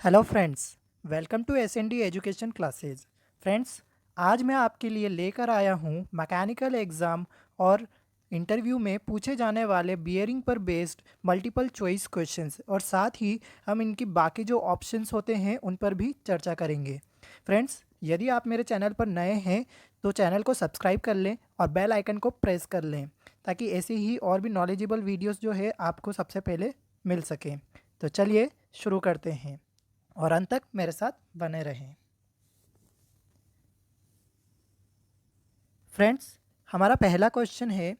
Hello friends, welcome to SND education classes. Friends, आज मैं आपके लिए लेकर आया हूँ मैकेनिकल एग्ज़ाम और इंटरव्यू में पूछे जाने वाले बियरिंग पर बेस्ड मल्टीपल चॉइस क्वेश्चंस, और साथ ही हम इनकी बाकी जो ऑप्शंस होते हैं उन पर भी चर्चा करेंगे। फ्रेंड्स, यदि आप मेरे चैनल पर नए हैं तो चैनल को सब्सक्राइब कर लें और बेल आइकन को प्रेस कर लें, ताकि ऐसे ही और भी नॉलेजेबल वीडियोस जो है आपको सबसे पहले मिल सकें। तो चलिए शुरू करते हैं और अंत तक मेरे साथ बने रहें। फ्रेंड्स, हमारा पहला क्वेश्चन है,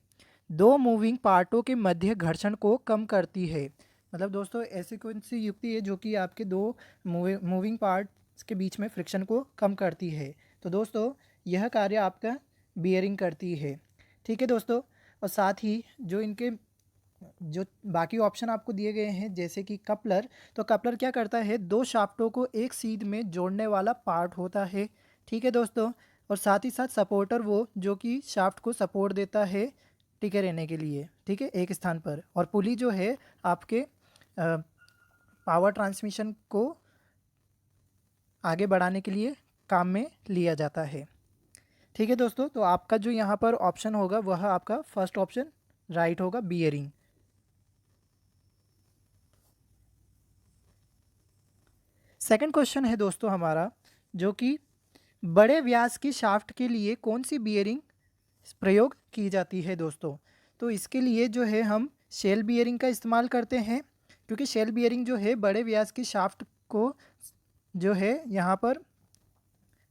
दो मूविंग पार्टों के मध्य घर्षण को कम करती है। मतलब दोस्तों, ऐसी कौन सी युक्ति है जो कि आपके दो मूविंग पार्ट्स के बीच में फ्रिक्शन को कम करती है? तो दोस्तों, यह कार्य आपका बियरिंग करती है। ठीक है दोस्तों, और साथ ही जो इनके जो बाकी ऑप्शन आपको दिए गए हैं जैसे कि कपलर, तो कपलर क्या करता है, दो शाफ्टों को एक सीध में जोड़ने वाला पार्ट होता है। ठीक है दोस्तों, और साथ ही साथ सपोर्टर वो जो कि शाफ्ट को सपोर्ट देता है टिके रहने के लिए, ठीक है, एक स्थान पर। और पुली जो है आपके पावर ट्रांसमिशन को आगे बढ़ाने के लिए काम में लिया जाता है। ठीक है दोस्तों, तो आपका जो यहाँ पर ऑप्शन होगा वह आपका फर्स्ट ऑप्शन राइट होगा, बियरिंग। सेकंड क्वेश्चन है दोस्तों हमारा, जो कि बड़े व्यास की शाफ्ट के लिए कौन सी बियरिंग प्रयोग की जाती है दोस्तों? तो इसके लिए जो है हम शेल बियरिंग का इस्तेमाल करते हैं, क्योंकि शेल बियरिंग जो है बड़े व्यास की शाफ्ट को जो है यहाँ पर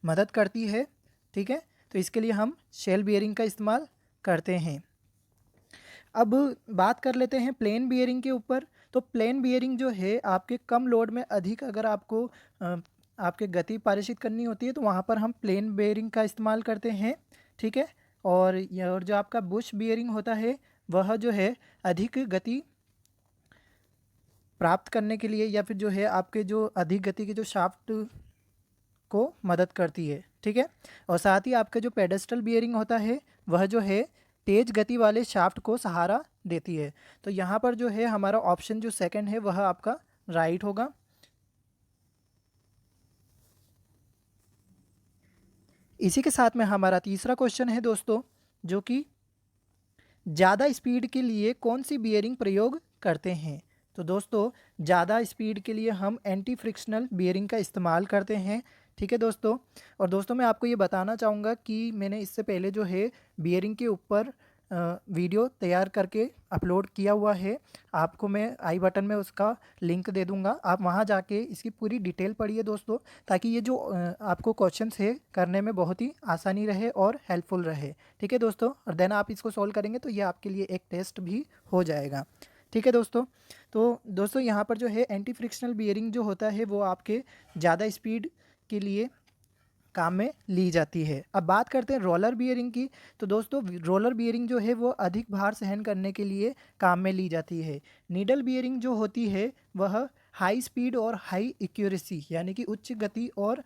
मदद करती है। ठीक है, तो इसके लिए हम शेल बियरिंग का इस्तेमाल करते हैं। अब बात कर लेते हैं प्लेन बियरिंग के ऊपर। तो प्लेन बियरिंग जो है आपके कम लोड में अधिक अगर आपको आपके गति पारिशित करनी होती है तो वहाँ पर हम प्लेन बियरिंग का इस्तेमाल करते हैं। ठीक है, और जो आपका बुश बियरिंग होता है वह जो है अधिक गति प्राप्त करने के लिए, या फिर जो है आपके जो अधिक गति के जो शाफ्ट को मदद करती है। ठीक है, और साथ ही आपका जो पेडेस्टल बियरिंग होता है वह जो है तेज गति वाले शाफ्ट को सहारा देती है। तो यहाँ पर जो है हमारा ऑप्शन जो सेकंड है वह आपका राइट होगा। इसी के साथ में हमारा तीसरा क्वेश्चन है दोस्तों, जो कि ज़्यादा स्पीड के लिए कौन सी बियरिंग प्रयोग करते हैं? तो दोस्तों, ज़्यादा स्पीड के लिए हम एंटी फ्रिक्शनल बियरिंग का इस्तेमाल करते हैं। ठीक है दोस्तों, और दोस्तों मैं आपको ये बताना चाहूँगा कि मैंने इससे पहले जो है बियरिंग के ऊपर वीडियो तैयार करके अपलोड किया हुआ है। आपको मैं आई बटन में उसका लिंक दे दूँगा, आप वहाँ जाके इसकी पूरी डिटेल पढ़िए दोस्तों, ताकि ये जो आपको क्वेश्चंस है करने में बहुत ही आसानी रहे और हेल्पफुल रहे। ठीक है दोस्तों, और देन आप इसको सॉल्व करेंगे तो ये आपके लिए एक टेस्ट भी हो जाएगा। ठीक है दोस्तों, तो दोस्तों यहाँ पर जो है एंटी फ्रिक्शनल बियरिंग जो होता है वो आपके ज़्यादा स्पीड के लिए काम में ली जाती है। अब बात करते हैं रोलर बियरिंग की। तो दोस्तों, रोलर बियरिंग जो है वो अधिक भार सहन करने के लिए काम में ली जाती है। नीडल बियरिंग जो होती है वह हाई स्पीड और हाई एक्यूरेसी, यानी कि उच्च गति और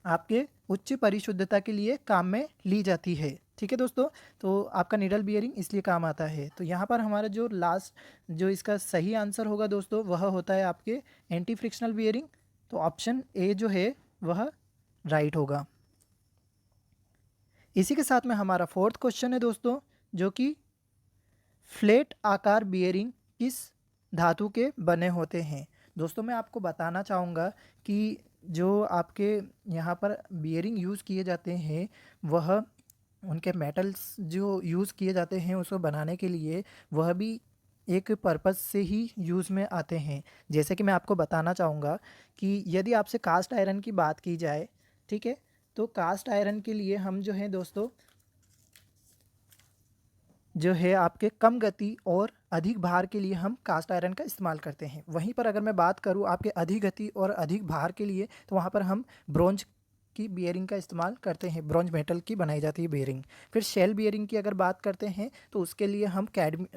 आपके उच्च परिशुद्धता के लिए काम में ली जाती है। ठीक है दोस्तों, तो आपका नीडल बियरिंग इसलिए काम आता है। तो यहाँ पर हमारा जो लास्ट जो इसका सही आंसर होगा दोस्तों वह होता है आपके एंटी फ्रिक्शनल बियरिंग। तो ऑप्शन ए जो है वह राइट होगा। इसी के साथ में हमारा फोर्थ क्वेश्चन है दोस्तों, जो कि फ्लैट आकार बियरिंग किस धातु के बने होते हैं? दोस्तों मैं आपको बताना चाहूँगा कि जो आपके यहाँ पर बियरिंग यूज़ किए जाते हैं वह उनके मेटल्स जो यूज़ किए जाते हैं उसको बनाने के लिए वह भी एक पर्पज़ से ही यूज़ में आते हैं। जैसे कि मैं आपको बताना चाहूँगा कि यदि आपसे कास्ट आयरन की बात की जाए, ठीक है, तो कास्ट आयरन के लिए हम जो है दोस्तों जो है आपके कम गति और अधिक भार के लिए हम कास्ट आयरन का इस्तेमाल करते हैं। वहीं पर अगर मैं बात करूँ आपके अधिक गति और अधिक भार के लिए, तो वहाँ पर हम ब्रोंज की बियरिंग का इस्तेमाल करते हैं। ब्रोंज मेटल की बनाई जाती है बियरिंग। फिर शेल बियरिंग की अगर बात करते हैं तो उसके लिए हम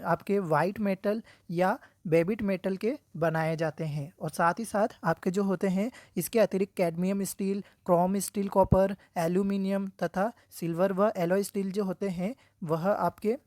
आपके वाइट मेटल या बेबिट मेटल के बनाए जाते हैं। और साथ ही साथ आपके जो होते हैं इसके अतिरिक्त cadmium steel, Chrome steel, copper, aluminium तथा सिल्वर व एलॉय स्टील जो होते हैं वह आपके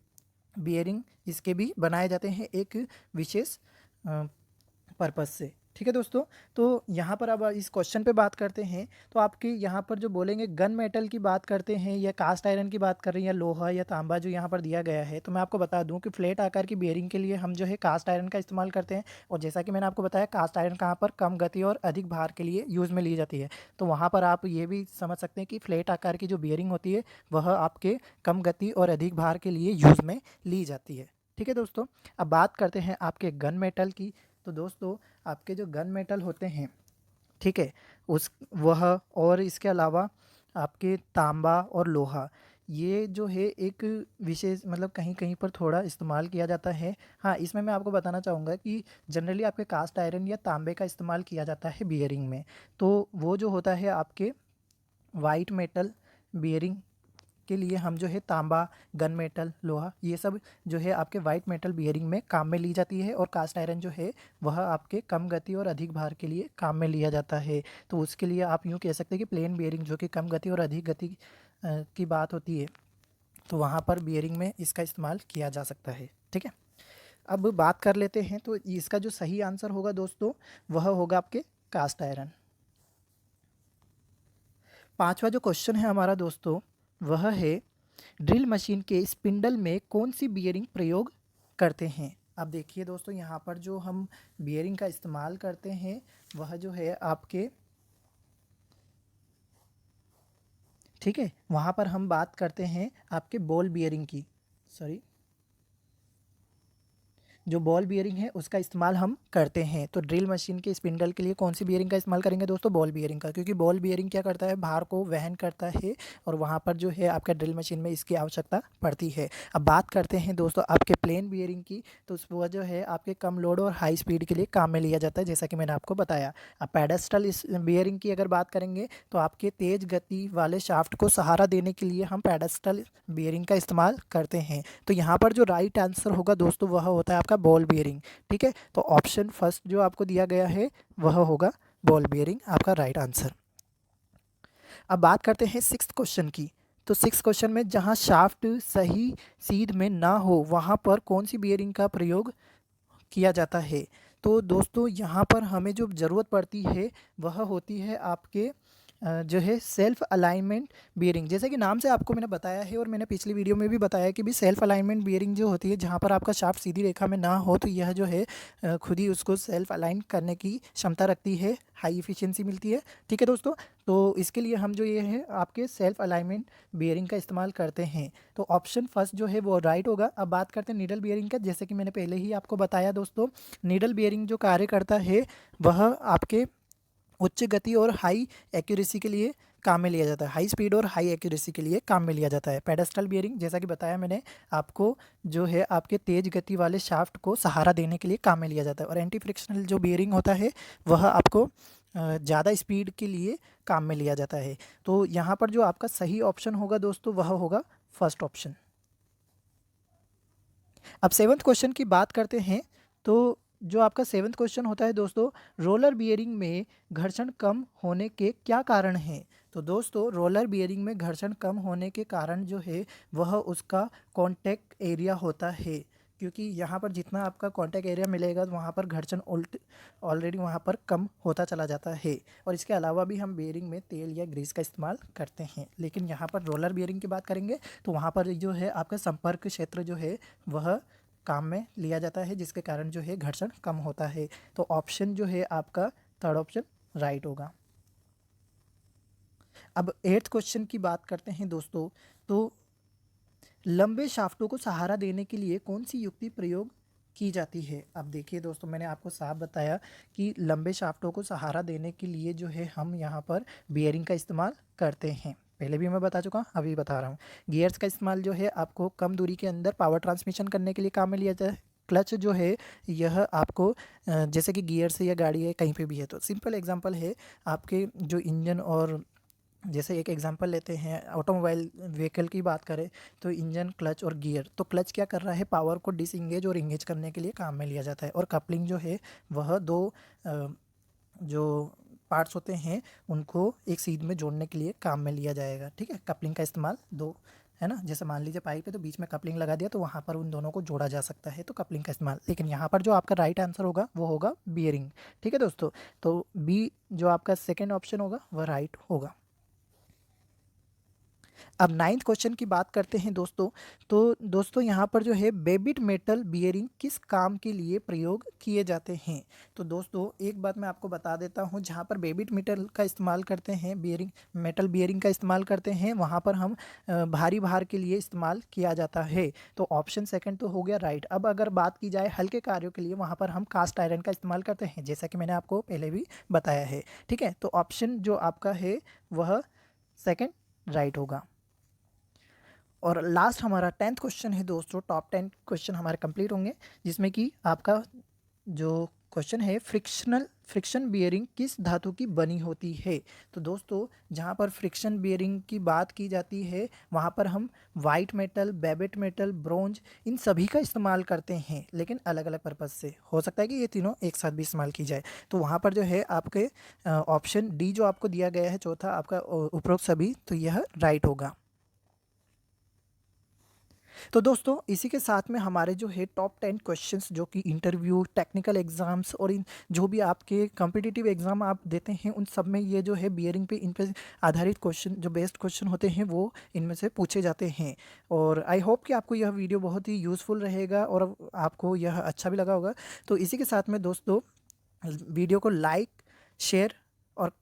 बियरिंग इसके भी बनाए जाते हैं एक विशेष पर्पज़ से। ठीक है दोस्तों। तो यहाँ पर अब इस क्वेश्चन पे बात करते हैं। तो आपके यहाँ पर जो बोलेंगे गन मेटल की बात करते हैं या कास्ट आयरन की बात कर रहे हैं या लोहा या तांबा जो यहाँ पर दिया गया है, तो मैं आपको बता दूँ कि फ्लैट आकार की बियरिंग के लिए हम जो है कास्ट आयरन का इस्तेमाल करते हैं। और जैसा कि मैंने आपको बताया कास्ट आयरन कहाँ पर कम गति और अधिक भार के लिए यूज़ में ली जाती है। तो वहाँ पर आप ये भी समझ सकते हैं कि फ्लैट आकार की जो बियरिंग होती है वह आपके कम गति और अधिक भार के लिए यूज़ में ली जाती है। ठीक है दोस्तों। अब बात करते हैं आपके गन मेटल की। तो दोस्तों आपके जो गन मेटल होते हैं, ठीक है, उस वह और इसके अलावा आपके तांबा और लोहा, ये जो है एक विशेष मतलब कहीं कहीं पर थोड़ा इस्तेमाल किया जाता है। हाँ, इसमें मैं आपको बताना चाहूँगा कि जनरली आपके कास्ट आयरन या तांबे का इस्तेमाल किया जाता है बियरिंग में। तो वो जो होता है आपके वाइट मेटल बियरिंग के लिए हम जो है तांबा, गन मेटल, लोहा, ये सब जो है आपके वाइट मेटल बियरिंग में काम में ली जाती है। और कास्ट आयरन जो है वह आपके कम गति और अधिक भार के लिए काम में लिया जाता है। तो उसके लिए आप यूँ कह सकते हैं कि प्लेन बियरिंग जो कि कम गति और अधिक गति की बात होती है, तो वहाँ पर बियरिंग में इसका इस्तेमाल किया जा सकता है। ठीक है। अब बात कर लेते हैं। तो इसका जो सही आंसर होगा दोस्तों वह होगा आपके कास्ट आयरन। पांचवा जो क्वेश्चन है हमारा दोस्तों वह है ड्रिल मशीन के स्पिंडल में कौन सी बियरिंग प्रयोग करते हैं। अब देखिए दोस्तों यहाँ पर जो हम बियरिंग का इस्तेमाल करते हैं वह जो है आपके, ठीक है, वहाँ पर हम बात करते हैं आपके बॉल बियरिंग की। सॉरी, जो बॉल बियरिंग है उसका इस्तेमाल हम करते हैं। तो ड्रिल मशीन के स्पिंडल के लिए कौन सी बियरिंग का इस्तेमाल करेंगे दोस्तों? बॉल बियरिंग का, क्योंकि बॉल बियरिंग क्या करता है, भार को वहन करता है और वहाँ पर जो है आपका ड्रिल मशीन में इसकी आवश्यकता पड़ती है। अब बात करते हैं दोस्तों आपके प्लेन बियरिंग की। तो वह जो है आपके कम लोड और हाई स्पीड के लिए काम में लिया जाता है, जैसा कि मैंने आपको बताया। अब पेडेस्टल इस बियरिंग की अगर बात करेंगे तो आपके तेज गति वाले शाफ्ट को सहारा देने के लिए हम पेडेस्टल बियरिंग का इस्तेमाल करते हैं। तो यहाँ पर जो राइट आंसर होगा दोस्तों वह होता है आपका बॉल बियरिंग। ठीक है, तो ऑप्शन फर्स्ट जो आपको दिया गया है वह होगा बॉल बियरिंग, आपका राइट आंसर। अब बात करते हैं सिक्स्थ क्वेश्चन की। तो सिक्स क्वेश्चन में जहाँ शाफ्ट सही सीध में ना हो वहाँ पर कौन सी बियरिंग का प्रयोग किया जाता है? तो दोस्तों यहाँ पर हमें जो ज़रूरत पड़ती है वह होती है आपके जो है सेल्फ अलाइनमेंट बियरिंग। जैसे कि नाम से आपको मैंने बताया है और मैंने पिछली वीडियो में भी बताया कि भी सेल्फ अलाइनमेंट बियरिंग जो होती है जहाँ पर आपका शाफ्ट सीधी रेखा में ना हो, तो यह जो है खुद ही उसको सेल्फ अलाइन करने की क्षमता रखती है, हाई इफिशिएंसी मिलती है। ठीक है दोस्तों, तो इसके लिए हम जो ये है आपके सेल्फ अलाइनमेंट बियरिंग का इस्तेमाल करते हैं। तो ऑप्शन फर्स्ट जो है वो राइट होगा। अब बात करते हैं नीडल बियरिंग का। जैसे कि मैंने पहले ही आपको बताया दोस्तों, नीडल बियरिंग जो कार्य करता है वह आपके उच्च गति और हाई एक्यूरेसी के लिए काम में लिया जाता है, हाई स्पीड और हाई एक्यूरेसी के लिए काम में लिया जाता है। पेडेस्टल बियरिंग जैसा कि बताया मैंने आपको, जो है आपके तेज गति वाले शाफ्ट को सहारा देने के लिए काम में लिया जाता है। और एंटी फ्रिक्शनल जो बियरिंग होता है वह आपको ज़्यादा स्पीड के लिए काम में लिया जाता है। तो यहाँ पर जो आपका सही ऑप्शन होगा दोस्तों वह होगा फर्स्ट ऑप्शन। अब सेवन्थ क्वेश्चन की बात करते हैं। तो जो आपका सेवन्थ क्वेश्चन होता है दोस्तों, रोलर बियरिंग में घर्षण कम होने के क्या कारण हैं? तो दोस्तों रोलर बियरिंग में घर्षण कम होने के कारण जो है वह उसका कॉन्टैक्ट एरिया होता है, क्योंकि यहाँ पर जितना आपका कॉन्टैक्ट एरिया मिलेगा वहाँ पर घर्षण ऑलरेडी वहाँ पर कम होता चला जाता है। और इसके अलावा भी हम बियरिंग में तेल या ग्रीस का इस्तेमाल करते हैं, लेकिन यहाँ पर रोलर बियरिंग की बात करेंगे तो वहाँ पर जो है आपका संपर्क क्षेत्र जो है वह काम में लिया जाता है, जिसके कारण जो है घर्षण कम होता है। तो ऑप्शन जो है आपका थर्ड ऑप्शन राइट होगा। अब एट्थ क्वेश्चन की बात करते हैं दोस्तों। तो लंबे शाफ्टों को सहारा देने के लिए कौन सी युक्ति प्रयोग की जाती है? अब देखिए दोस्तों मैंने आपको साफ बताया कि लंबे शाफ्टों को सहारा देने के लिए जो है हम यहाँ पर बियरिंग का इस्तेमाल करते हैं। पहले भी मैं बता चुका हूँ, अभी बता रहा हूँ। गियर्स का इस्तेमाल जो है आपको कम दूरी के अंदर पावर ट्रांसमिशन करने के लिए काम में लिया जाता है। क्लच जो है यह आपको जैसे कि गियर से या गाड़ी है कहीं पे भी है, तो सिंपल एग्जांपल है आपके जो इंजन, और जैसे एक एग्जांपल लेते हैं ऑटोमोबाइल व्हीकल की बात करें तो इंजन, क्लच और गियर। तो क्लच क्या कर रहा है, पावर को डिसएंगेज और इंगेज करने के लिए काम में लिया जाता है। और कपलिंग जो है वह दो जो पार्ट्स होते हैं उनको एक सीध में जोड़ने के लिए काम में लिया जाएगा। ठीक है, कपलिंग का इस्तेमाल दो है ना। जैसे मान लीजिए पाइप है तो बीच में कपलिंग लगा दिया तो वहाँ पर उन दोनों को जोड़ा जा सकता है, तो कपलिंग का इस्तेमाल। लेकिन यहाँ पर जो आपका राइट आंसर होगा वो होगा बियरिंग। ठीक है दोस्तों, तो बी जो आपका सेकेंड ऑप्शन होगा वह राइट होगा। अब नाइन्थ क्वेश्चन की बात करते हैं दोस्तों। तो दोस्तों यहाँ पर जो है बेबिट मेटल बियरिंग किस काम के लिए प्रयोग किए जाते हैं। तो दोस्तों एक बात मैं आपको बता देता हूँ, जहाँ पर बेबिट मेटल का इस्तेमाल करते हैं, बियरिंग मेटल बियरिंग का इस्तेमाल करते हैं, वहाँ पर हम भारी भार के लिए इस्तेमाल किया जाता है। तो ऑप्शन सेकंड तो हो गया राइट। अब अगर बात की जाए हल्के कार्यों के लिए, वहाँ पर हम कास्ट आयरन का इस्तेमाल करते हैं, जैसा कि मैंने आपको पहले भी बताया है। ठीक है, तो ऑप्शन जो आपका है वह सेकंड राइट होगा। और लास्ट हमारा 10th क्वेश्चन है दोस्तों, टॉप 10 क्वेश्चन हमारे कंप्लीट होंगे, जिसमें कि आपका जो क्वेश्चन है फ्रिक्शन बियरिंग किस धातु की बनी होती है। तो दोस्तों जहाँ पर फ्रिक्शन बियरिंग की बात की जाती है वहाँ पर हम white metal, babbitt metal, bronze, इन सभी का इस्तेमाल करते हैं, लेकिन अलग अलग पर्पज़ से। हो सकता है कि ये तीनों एक साथ भी इस्तेमाल की जाए। तो वहाँ पर जो है आपके ऑप्शन डी जो आपको दिया गया है चौथा आपका उपरोक्त सभी, तो यह राइट होगा। तो दोस्तों इसी के साथ में हमारे जो है टॉप 10 क्वेश्चंस जो कि इंटरव्यू, टेक्निकल एग्जाम्स और इन जो भी आपके कॉम्पिटिटिव एग्जाम आप देते हैं उन सब में ये जो है बियरिंग पे, इन पे आधारित क्वेश्चन, जो बेस्ट क्वेश्चन होते हैं वो इनमें से पूछे जाते हैं। और आई होप कि आपको यह वीडियो बहुत ही यूज़फुल रहेगा और आपको यह अच्छा भी लगा होगा। तो इसी के साथ में दोस्तों वीडियो को लाइक, शेयर, और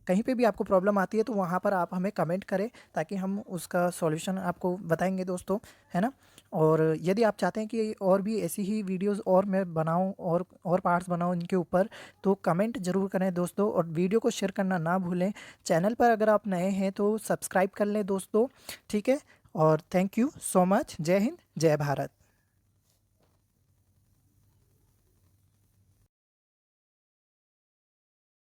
कहीं पे भी आपको प्रॉब्लम आती है तो वहाँ पर आप हमें कमेंट करें, ताकि हम उसका सॉल्यूशन आपको बताएंगे दोस्तों, है ना। और यदि आप चाहते हैं कि और भी ऐसी ही वीडियोस और मैं बनाऊं और पार्ट्स बनाऊं इनके ऊपर, तो कमेंट ज़रूर करें दोस्तों, और वीडियो को शेयर करना ना भूलें। चैनल पर अगर आप नए हैं तो सब्सक्राइब कर लें दोस्तों, ठीक है। और थैंक यू सो मच। जय हिंद, जय भारत।